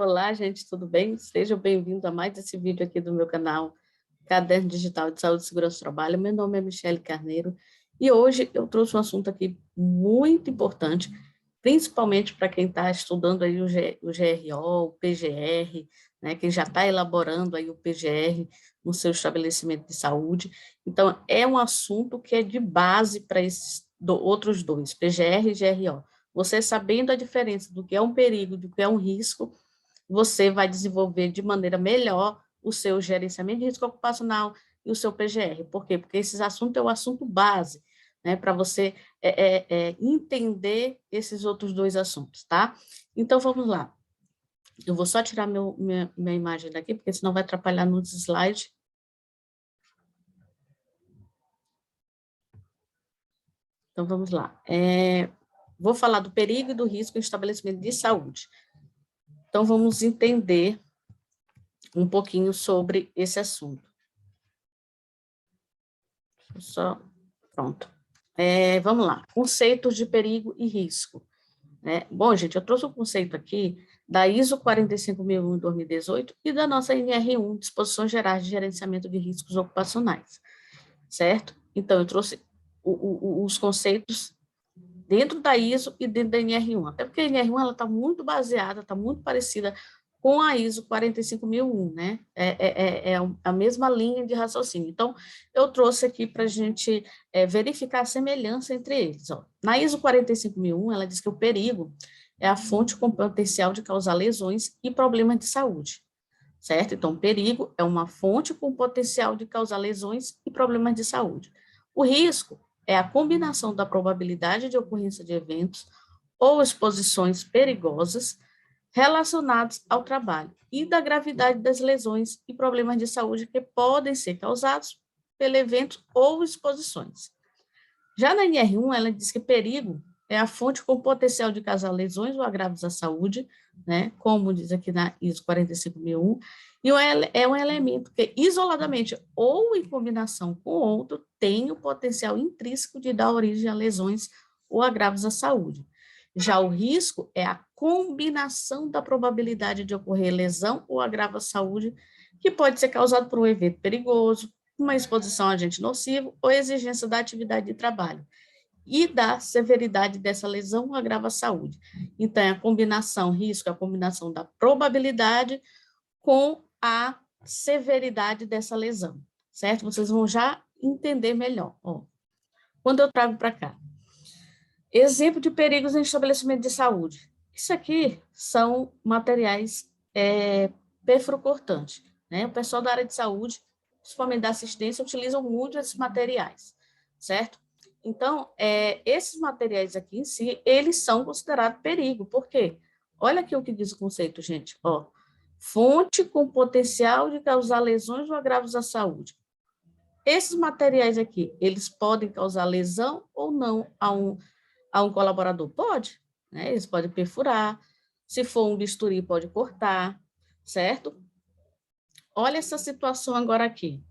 Olá, gente, tudo bem? Seja bem-vindo a mais esse vídeo aqui do meu canal Caderno Digital de Saúde e Segurança do Trabalho. Meu nome é Michele Carneiro e hoje eu trouxe um assunto aqui muito importante, principalmente para quem está estudando aí o GRO, o PGR, né, quem já está elaborando aí o PGR no seu estabelecimento de saúde. Então, é um assunto que é de base para esses outros dois, PGR e GRO. Você sabendo a diferença do que é um perigo, do que é um risco, você vai desenvolver de maneira melhor o seu gerenciamento de risco ocupacional e o seu PGR. Por quê? Porque esses assuntos é o assunto base, né, para você entender esses outros dois assuntos, tá? Então, vamos lá. Eu vou só tirar minha imagem daqui, porque senão vai atrapalhar nos slides. Então, vamos lá. Vou falar do perigo e do risco em estabelecimento de saúde. Então, vamos entender um pouquinho sobre esse assunto. Pronto. Vamos lá. Conceitos de perigo e risco. Bom, gente, eu trouxe o conceito aqui da ISO 45001 de 2018 e da nossa NR1, Disposições Gerais de Gerenciamento de Riscos Ocupacionais, certo? Então, eu trouxe os conceitos dentro da ISO e dentro da NR1, até porque a NR1 está muito baseada, está muito parecida com a ISO 45001, né? É a mesma linha de raciocínio. Então, eu trouxe aqui para a gente verificar a semelhança entre eles. Ó. Na ISO 45001, ela diz que o perigo é a fonte com potencial de causar lesões e problemas de saúde, certo? Então, perigo é uma fonte com potencial de causar lesões e problemas de saúde. O risco é a combinação da probabilidade de ocorrência de eventos ou exposições perigosas relacionados ao trabalho e da gravidade das lesões e problemas de saúde que podem ser causados pelo evento ou exposições. Já na NR1, ela diz que perigo é a fonte com potencial de causar lesões ou agravos à saúde, né, como diz aqui na ISO 45001, e é um elemento que, isoladamente ou em combinação com outro, tem o potencial intrínseco de dar origem a lesões ou agravos à saúde. Já o risco é a combinação da probabilidade de ocorrer lesão ou agravo à saúde, que pode ser causado por um evento perigoso, uma exposição a agente nocivo ou exigência da atividade de trabalho, e da severidade dessa lesão ou agravo à saúde. Então, é a combinação, risco é a combinação da probabilidade com a severidade dessa lesão, certo? Vocês vão já entender melhor. Ó. Quando eu trago para cá, exemplo de perigos em estabelecimento de saúde. Isso aqui são materiais perfluorocortantes, né? O pessoal da área de saúde, principalmente da assistência, utilizam muito esses materiais, certo? Então, esses materiais aqui em si, eles são considerados perigo. Por quê? Olha aqui o que diz o conceito, gente. Ó, fonte com potencial de causar lesões ou agravos à saúde. Esses materiais aqui, eles podem causar lesão ou não a um colaborador? Pode, né? Eles podem perfurar, se for um bisturi, pode cortar, certo? Olha essa situação agora aqui.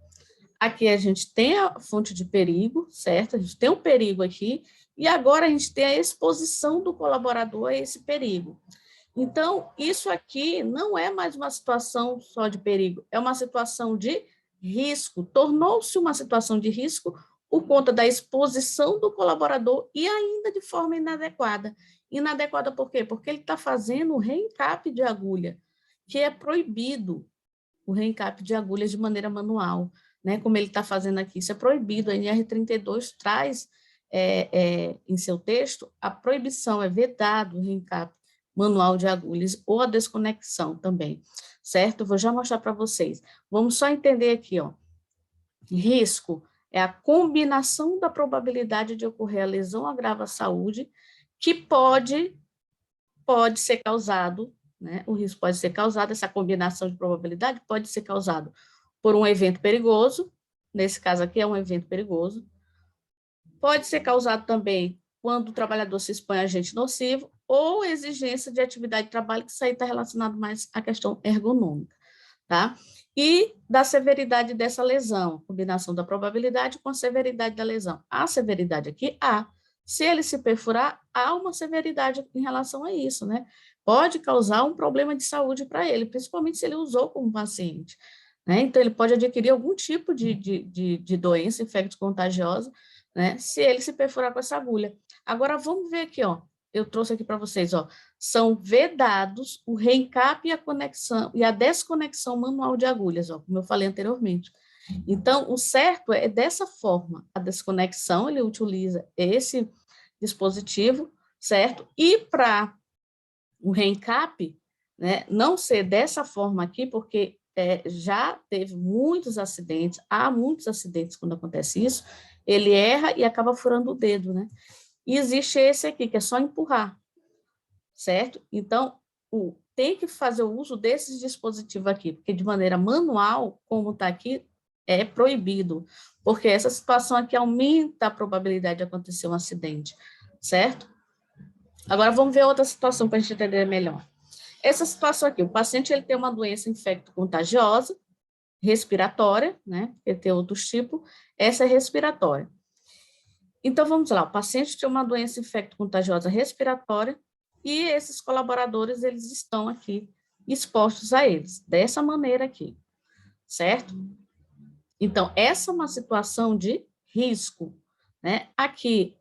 Aqui a gente tem a fonte de perigo, certo? A gente tem um perigo aqui, e agora a gente tem a exposição do colaborador a esse perigo. Então, isso aqui não é mais uma situação só de perigo, é uma situação de risco. Tornou-se uma situação de risco por conta da exposição do colaborador e ainda de forma inadequada. Inadequada por quê? Porque ele está fazendo o reencape de agulha, que é proibido o reencape de agulhas de maneira manual, né? Como ele está fazendo aqui, isso é proibido. A NR32 traz em seu texto a proibição, é vedado o reencape manual de agulhas ou a desconexão também, certo? Vou já mostrar para vocês. Vamos só entender aqui, ó. Risco é a combinação da probabilidade de ocorrer a lesão agrava à saúde que pode ser causado, né? O risco pode ser causado, essa combinação de probabilidade pode ser causado por um evento perigoso, nesse caso aqui é um evento perigoso, pode ser causado também quando o trabalhador se expõe a agente nocivo ou exigência de atividade de trabalho, que isso aí está relacionado mais à questão ergonômica, tá? E da severidade dessa lesão, combinação da probabilidade com a severidade da lesão. A severidade aqui, Se ele se perfurar, há uma severidade em relação a isso, né? Pode causar um problema de saúde para ele, principalmente se ele usou como paciente, né? Então, ele pode adquirir algum tipo de doença infecto-contagiosa, né? Se ele se perfurar com essa agulha. Agora, vamos ver aqui, ó. Eu trouxe aqui para vocês, ó. São vedados o reencape e a conexão e a desconexão manual de agulhas, ó, como eu falei anteriormente. Então, o certo é dessa forma, a desconexão, ele utiliza esse dispositivo, certo? E para o reencape, né, não ser dessa forma aqui, porque já teve muitos acidentes, há muitos acidentes quando acontece isso, ele erra e acaba furando o dedo, né? E existe esse aqui, que é só empurrar, certo? Então, tem que fazer o uso desses dispositivos aqui, porque de maneira manual, como está aqui, é proibido, porque essa situação aqui aumenta a probabilidade de acontecer um acidente, certo? Agora, vamos ver outra situação para a gente entender melhor. Essa situação aqui, o paciente ele tem uma doença infecto-contagiosa, respiratória, né? Ele tem outros tipos, essa é respiratória. Então, vamos lá, o paciente tem uma doença infecto-contagiosa respiratória e esses colaboradores, eles estão aqui expostos a eles, dessa maneira aqui, certo? Então, essa é uma situação de risco, né? Aqui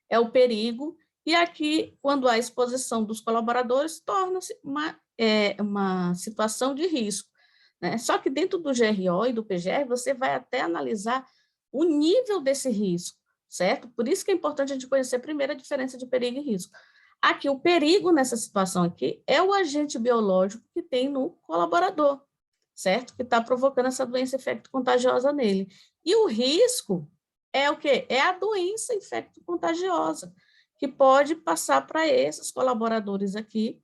é o perigo, e aqui, quando há exposição dos colaboradores, torna-se uma situação de risco, né? Só que dentro do GRO e do PGR, você vai até analisar o nível desse risco, certo? Por isso que é importante a gente conhecer primeiro a diferença de perigo e risco. Aqui, o perigo nessa situação aqui é o agente biológico que tem no colaborador, certo? Que está provocando essa doença infecto-contagiosa nele. E o risco é o quê? É a doença infecto-contagiosa, que pode passar para esses colaboradores aqui,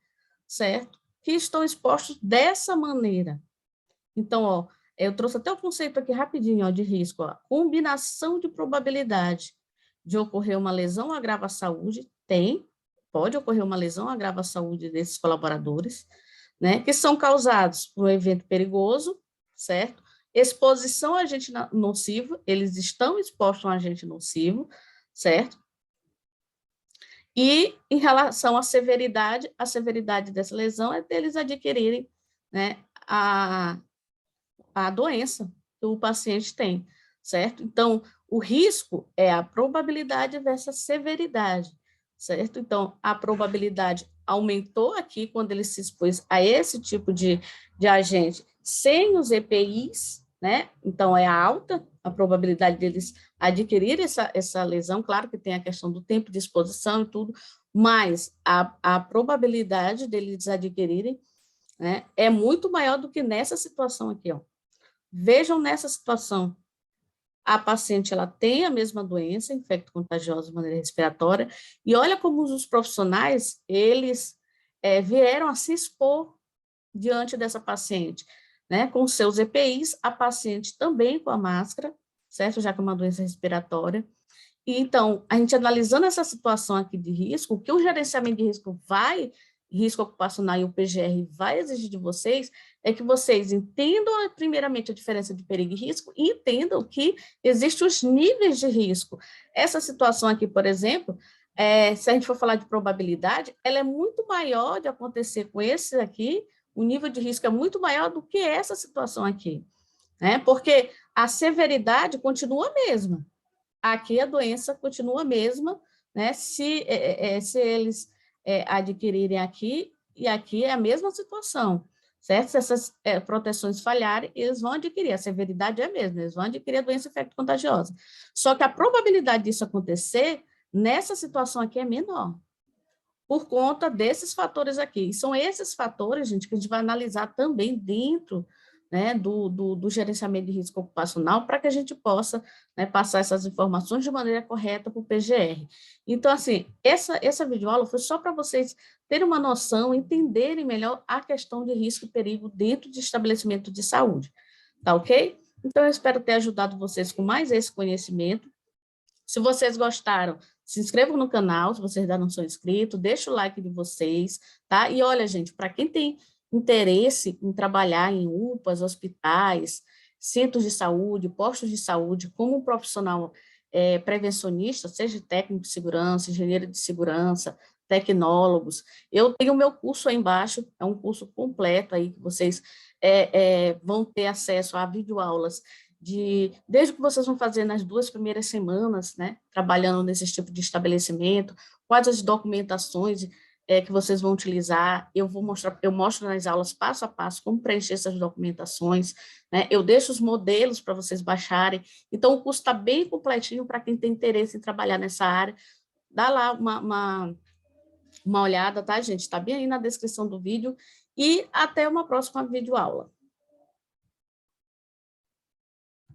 certo? Que estão expostos dessa maneira. Então, ó, eu trouxe até o conceito aqui rapidinho, ó, de risco, ó. Combinação de probabilidade de ocorrer uma lesão ou agrava a saúde, pode ocorrer uma lesão ou agrava a saúde desses colaboradores, né, que são causados por um evento perigoso, certo? Exposição a agente nocivo, eles estão expostos a um agente nocivo, certo? E em relação à severidade, a severidade dessa lesão é deles adquirirem, né, a doença que o paciente tem, certo? Então, o risco é a probabilidade versus severidade, certo? Então, a probabilidade aumentou aqui quando ele se expôs a esse tipo de agente sem os EPIs, né? Então, é alta a probabilidade deles adquirir essa lesão, claro que tem a questão do tempo de exposição e tudo, mas a probabilidade deles adquirirem, né, é muito maior do que nessa situação aqui, ó. Vejam nessa situação, a paciente ela tem a mesma doença, infecto-contagiosa de maneira respiratória, e olha como os profissionais, eles vieram a se expor diante dessa paciente, né, com seus EPIs, a paciente também com a máscara, certo? Já que é uma doença respiratória. E então, a gente analisando essa situação aqui de risco, o que o gerenciamento de risco ocupacional e o PGR vai exigir de vocês, é que vocês entendam, primeiramente, a diferença de perigo e risco e entendam que existem os níveis de risco. Essa situação aqui, por exemplo, se a gente for falar de probabilidade, ela é muito maior de acontecer com esse aqui, o nível de risco é muito maior do que essa situação aqui, né? Porque a severidade continua a mesma. Aqui a doença continua a mesma, né? Se eles adquirirem aqui, e aqui é a mesma situação, certo? Se essas proteções falharem, eles vão adquirir, a severidade é a mesma, eles vão adquirir a doença infecto-contagiosa. Só que a probabilidade disso acontecer, nessa situação aqui, é menor, por conta desses fatores aqui. E são esses fatores, gente, que a gente vai analisar também dentro, né, do gerenciamento de risco ocupacional, para que a gente possa, né, passar essas informações de maneira correta para o PGR. Então, assim, essa videoaula foi só para vocês terem uma noção, entenderem melhor a questão de risco e perigo dentro de estabelecimento de saúde, tá ok? Então, eu espero ter ajudado vocês com mais esse conhecimento. Se vocês gostaram, se inscrevam no canal, se vocês ainda não são inscritos, deixa o like de vocês, tá? E olha, gente, para quem tem interesse em trabalhar em UPAs, hospitais, centros de saúde, postos de saúde, como um profissional prevencionistas, seja técnico de segurança, engenheiro de segurança, tecnólogos. Eu tenho o meu curso aí embaixo, é um curso completo aí que vocês vão ter acesso a videoaulas desde o que vocês vão fazer nas 2 primeiras semanas, né, trabalhando nesse tipo de estabelecimento, quais as documentações que vocês vão utilizar, eu mostro nas aulas passo a passo como preencher essas documentações, né, eu deixo os modelos para vocês baixarem, então o curso está bem completinho para quem tem interesse em trabalhar nessa área, dá lá uma olhada, tá, gente? Está bem aí na descrição do vídeo, e até uma próxima videoaula.